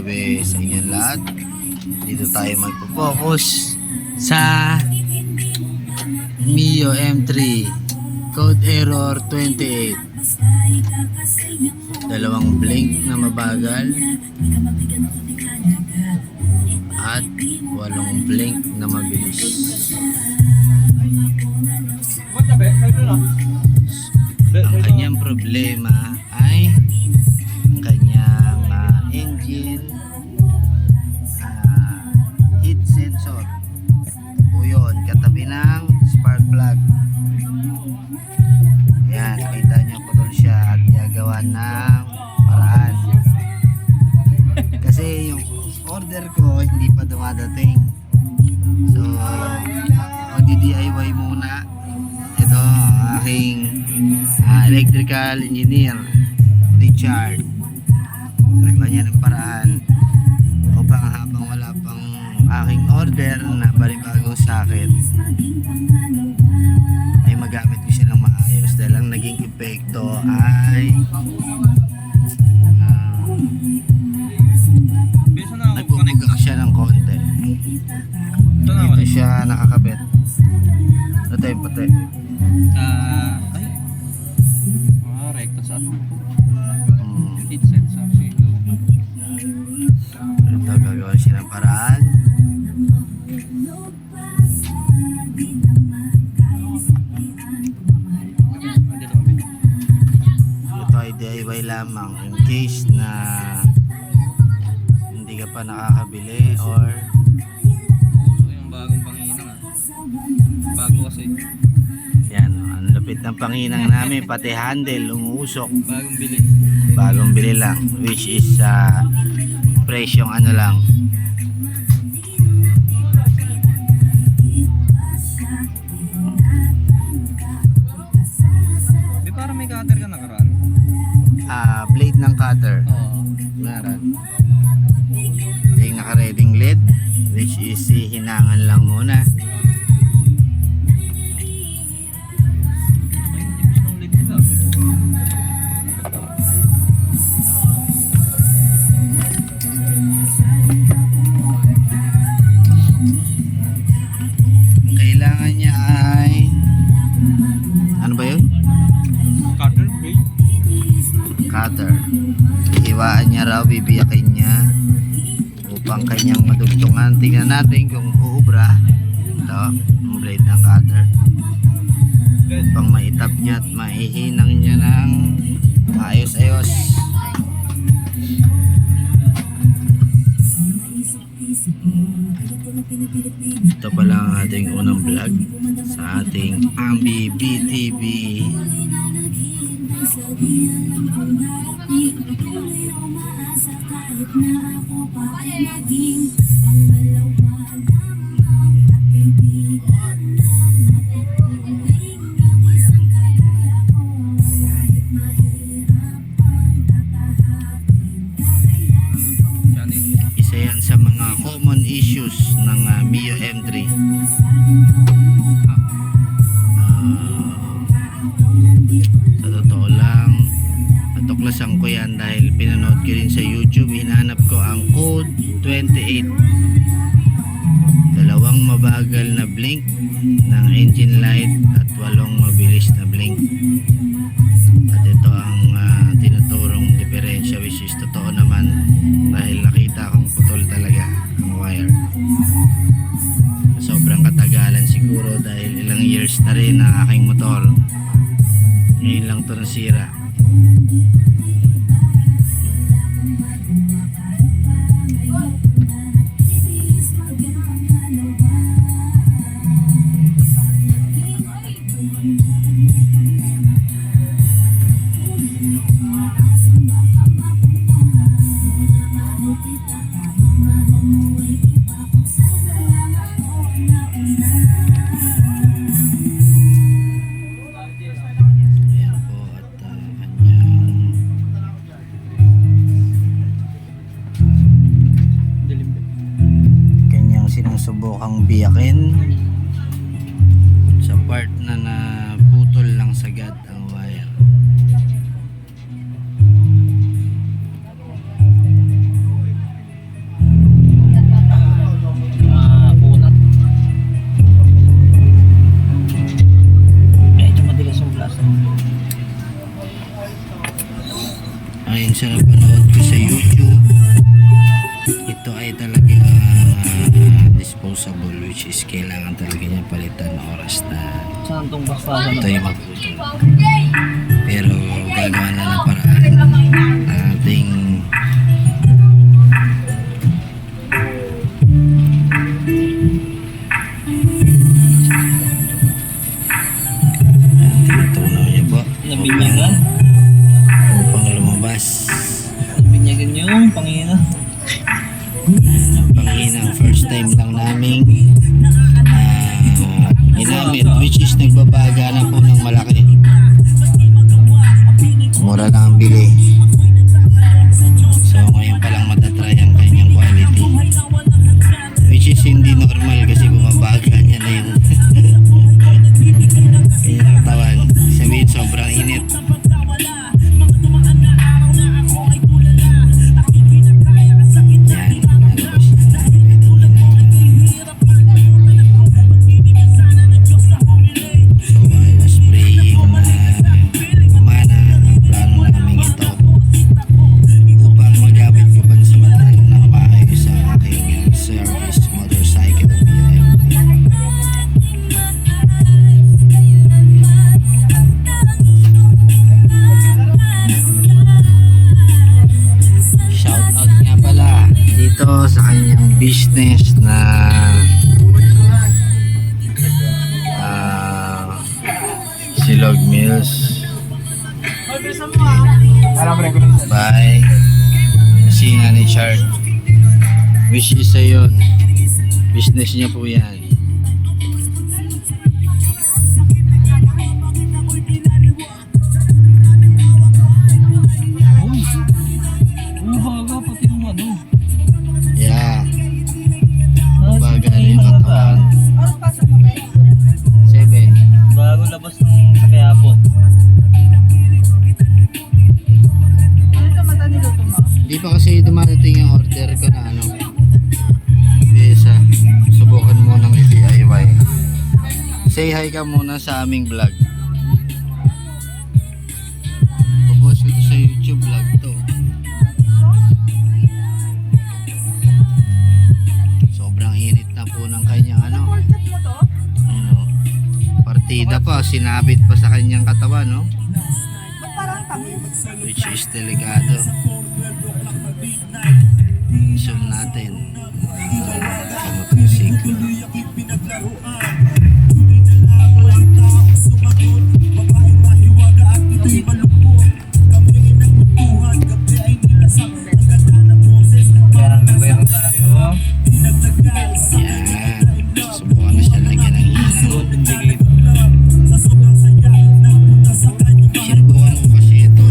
gabi sa inyong lahat. Dito tayo magpo-focus sa Mio M3 code error 28. Dalawang blink na mabagal at 8 blink na mabilis. Ang kanyang problema ay ang kanyang engine heat sensor o yun, katabi ng spark plug. Yan, kita nyo putol siya at gagawa ng paraan kasi yung order ko hindi pa dumadating, so magdi-DIY muna. Ito ang aking electrical engineer Richard. Nagpa niya ng paraan upang habang wala pang aking order na baribagong sakit ay magamit ko siya ng maayos, dahil ang naging epekto ay nagpumugak siya ng konti. Dito siya nakakabit. Ito yung puti. Rekta sa heat sensor silo. Ito gagawin siya ng paraan. Ito ay DIY lamang in case na hindi ka pa nakakabili or So yung bagong panginang bago kasi yan, ang lupit ng panginang namin, pati handle umuusok. bagong bili Bagong bili lang, which is presyong ano lang. Di parang may cutter ka nakaraan. Blade ng cutter. Oo. Meron. Yung naka-reading lead, which is hinangan lang muna. Kailangan niya ay ano ba yun? Cutter blade. Cutter. Hihiwaan niya raw, bibiyakin niya upang kanyang madugtungan. Tingnan natin kung uubra. Ito, yung blade ng cutter. Upang maitap niya at maihinang niya ng ayos-ayos. Ito pala ang ating unang vlog sa ating Ambi BTV. Isa yan sa mga common issues ng Mio M3. Sa totoo lang, natuklasan ko yan dahil pinanood ko rin sa YouTube. Hinahanap ko ang code 28. Dalawang mabagal na blink ng engine light at 8 mabilis na blink. At ito ang tinuturong diferensya, which is totoo naman dahil nakita kong putol talaga ang wire. Sobrang katagalan siguro dahil ilang years na rin ang aking motor. Ngayon lang ito nasira. Sinusubukang biyakin sa part na naputol lang sagad ang wire. sa napanood ko sa YouTube, ito ay talaga disposable, which is kailangan talaga niya palitan oras na Saan tong basta? ito ay maputol. Pero gagawa na ng paraan na ating tinutunaw niya po Nabinyagan? upang lumabas. Nabinyagan yung pangina. Ang pangina, first time lang namin ginamit, which is nagbabaga na po ng malaki. Mura lang ang bili. So ngayon pa lang matatry ang kanyang quality, which is hindi normal kasi bumabaga niya na yung kanyang katawan. Sabihin sobrang init. Yan, lalabas siya. So I was praying na gumana ang plano namin ito upang magamit ko pansamantala ng maayos ang aking service motorcycle BMW. Shout out nga pala dito sa kanyang business na Silog Mills by Sina ni Chart, which is ayun, business niya po yan. Baga pati yung ano. Yeah, baga na yung katawan. 7. Bago labas ng sakayapon. Hindi pa kasi dumarating yung order ko na ano. Isa, subukan mo ng i-DIY. Say hi ka muna sa aming vlog. Popost ko to sa YouTube vlog to. Sobrang init na po ng kanyang ano. Ano, partida pa, sinabit pa sa kanyang katawan, no? Which is delikado. Zoom natin sa motorsiklo. Kaya meron tayo. Yan, subukan na siya lagyan ng ilaw. Good indicator. Sinubukan ko kasi ito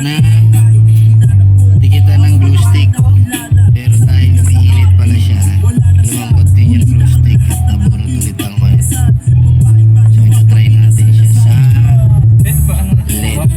na dikitan ng glue stick, pero dahil umiinit pala siya, lumambot din yung glue stick at naburot ulit ang coil. So ito-try natin siya sa Bet ba ang LED.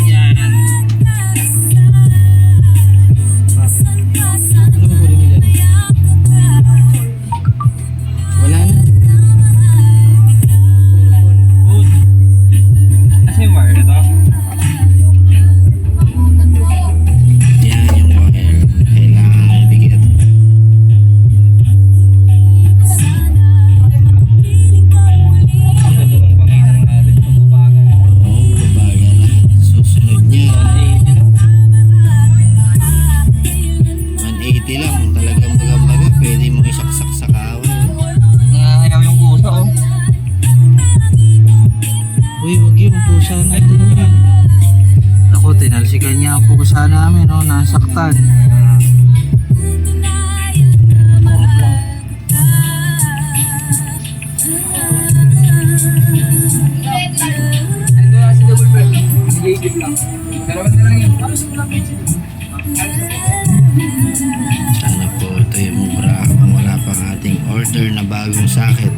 Yan. Bakit? Ano mo kunin nila? Wala na. Good. Kasi wire ito. Yan yung coil. Kailangan idikit. Ang ganda ng pangina natin. Pagbabagan. Oo, babaga na. Susunod niya 180 lang. Talagang baga-baga. Pwede mo isaksak sa kawan. Nangangayaw yung pusa oh. Uy, wag yung pusa natin yan. Ako, tinalsikan niya ang pusa namin, no? Nasaktan. Kurot lang. Sana po ito yung mura kung wala pang ating order na bagong sakit,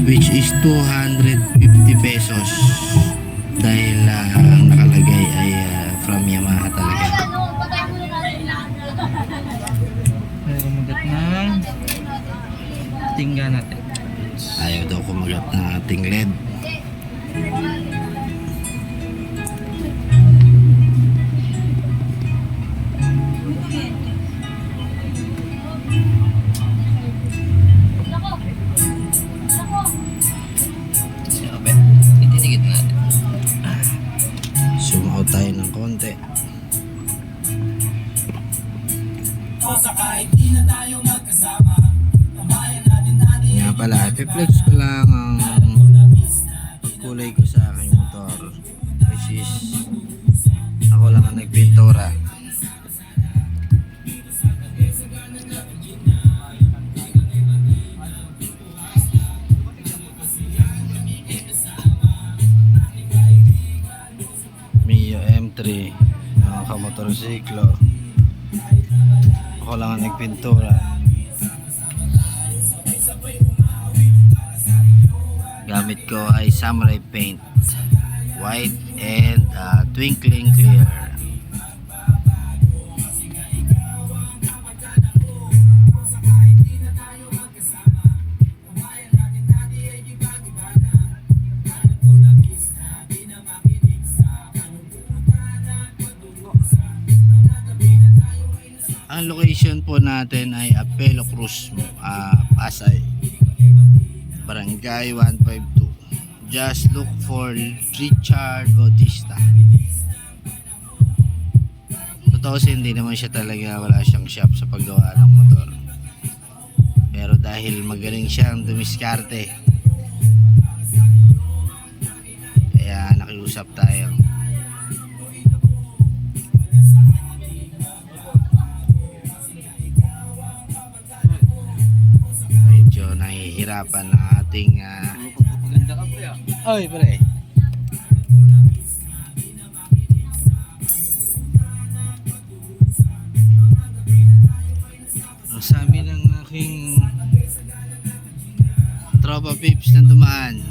which is 250 pesos, dahil ang nakalagay ay from Yamaha talaga. Pero magat ng tingga natin. Ayaw daw kumagat ng ating LED. Sabi, itisigit natin. Zoom out tayo ng konti. Nga pala, ipiplex ko lang ang pagkulay ko sa aking motor, which is ako lang ang nagpintura. Mio M3 ang kamotorsiklo, ako lang ang nagpintura. Gamit ko ay samurai paint, white and twinkling clear. Ang location po natin ay Apelo Cruz, Pasay, Barangay 152. Just look for Richard Bautista. Totoo hindi naman siya talaga, wala siyang shop sa paggawa ng motor. Pero dahil magaling siyang dumiskarte, kaya nakiusap tayo. Medyo nahihirapan ng ating Ganda ka po yan. oy pre. Ang sabi ng aking tropa pips na dumaan,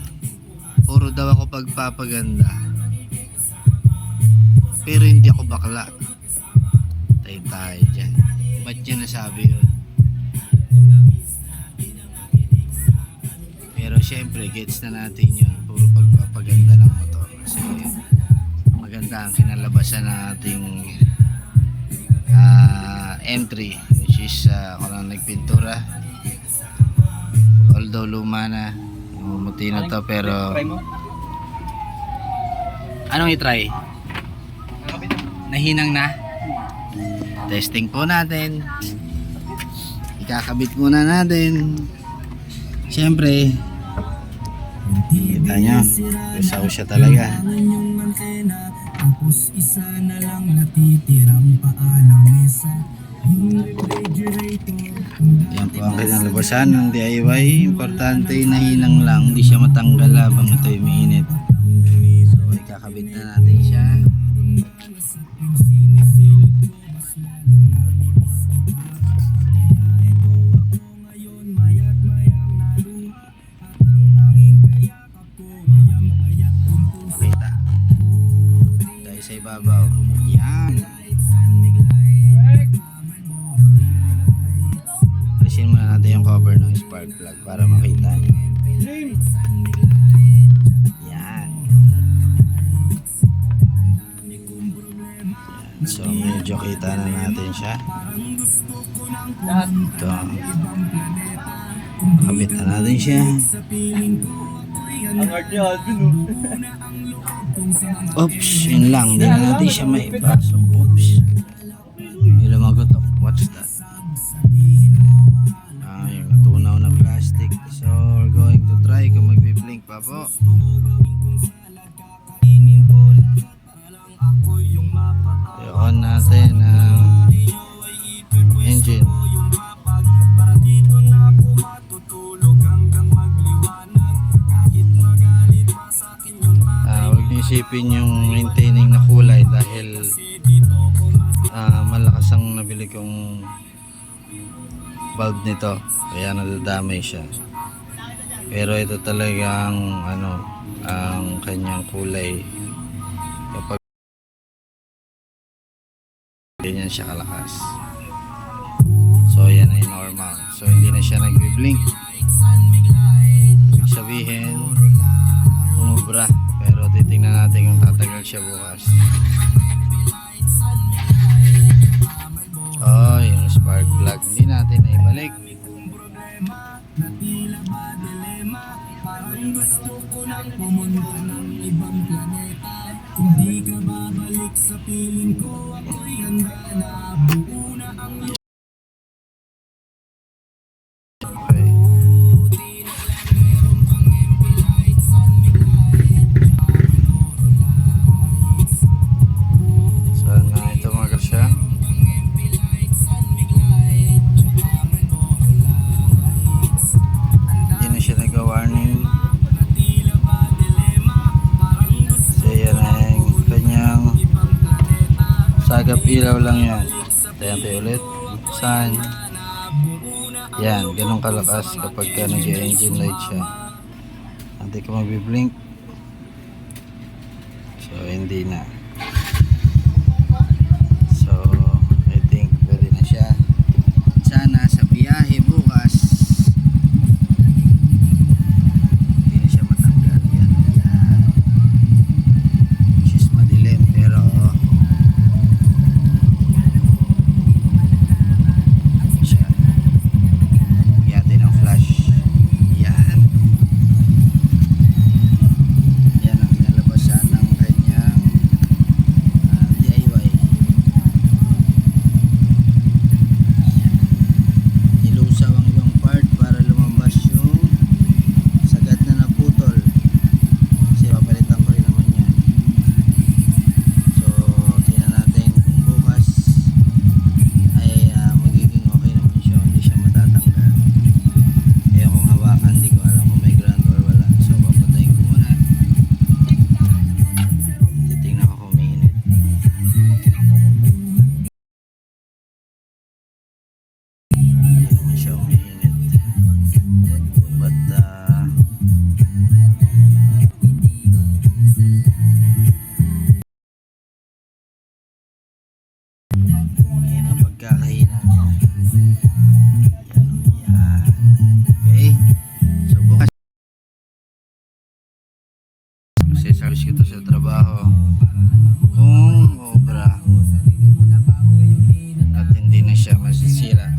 puro daw ako pagpapaganda, pero hindi ako bakla. Tayo dyan. Ba't niya nasabi yun? Pero syempre gets na natin yun, puro pagpapaganda ng motor, kasi maganda ang kinalabasan ng ating M3, which is ako lang nagpintura, although luma na, umuti na to, pero Try mo? anong i-try? Nakapit. Nahinang na. Testing po natin, ikakabit muna natin. Siyempre kita nyo, usaw siya talaga. Tapos isa na lang natitirang paa ng mesa. Yan po ang kailang labasan ng DIY. Importante na hinang lang, hindi siya matanggal habang ito'y mainit. So ikakabit na natin siya. Makita tayo sa ibabaw. Yan. Alisin muna natin yung cover ng spark plug para makita nyo. Yan. So medyo kita na natin siya. Ito. Kabit na natin siya. Ang art niya, Alvin, Oops, yun lang. Hindi na natin siya maipasok. Oops. May lumagotok. What's that? Yung natunaw na plastic. So, we're going to try kung magpiblink pa po. I-on natin ang engine. Huwag niyo isipin yung maintaining na kulay dahil malakas ang nabili kong bulb nito, kaya nadadamay siya. Pero ito talagang ang kanyang kulay kapag ganyan siya kalakas. So yan ay normal. So hindi na siya nagbi-blink. uubra. Pero titingnan natin kung tatagal siya bukas. Oh, yung spark plug hindi natin na ibalik. Okay. Saan na ito mga karsya? Hindi na siya nag-warning. So yan ay kanyang sagap ilaw lang yan. Tayo ulit. Saan? Yan, ganun kalakas kapag ka nag-engine light siya. Hindi ka magbiblink. So hindi na. So I think pwede na siya. Sana sa biyahe bukas hindi na siya matanggal. Yan, yan. Which is madilim pero siya. Yatin ang flash. Yan. Yan ang inalabasan ng kanyang DIY. Nilusaw ang ibang part para lumabas yung sagad na naputol. Kasi papalitan ko rin naman yan. So, tingnan natin kung bukas ay magiging okay naman siya. Hindi siya matatanggal. Kaya kung hawakan, di ko alam kung may ground or wala. So, papatayin ko muna. Titingnan ko kung may init. Hindi naman siya umiinit. But, ayan ang pagkakahina niya. Yan. Okay. So, bukas kasi service ko to sa trabaho. Kung obra at hindi na siya masisira.